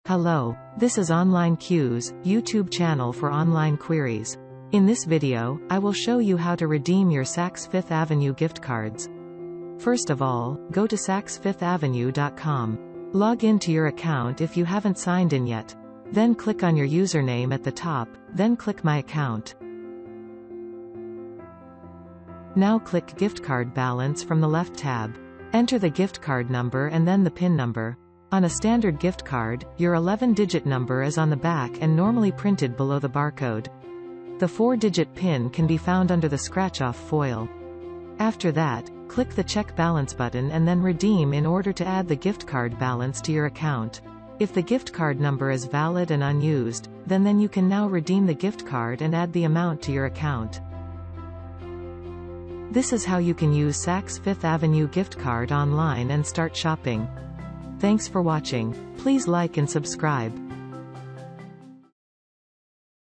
Hello, this is Online Q's YouTube channel for online queries. In this video, I will show you how to redeem your Saks Fifth Avenue gift cards. First of all, go to saksfifthavenue.com. Log into your account if you haven't signed in yet. Then click on your username at the top, then click My Account. Now click Gift Card Balance from the left tab. Enter the gift card number and then the PIN number. On a standard gift card, your 11-digit number is on the back and normally printed below the barcode. The 4-digit PIN can be found under the scratch-off foil. After that, click the Check Balance button and then Redeem in order to add the gift card balance to your account. If the gift card number is valid and unused, then you can now redeem the gift card and add the amount to your account. This is how you can use Saks Fifth Avenue gift card online and start shopping. Thanks for watching. Please like and subscribe.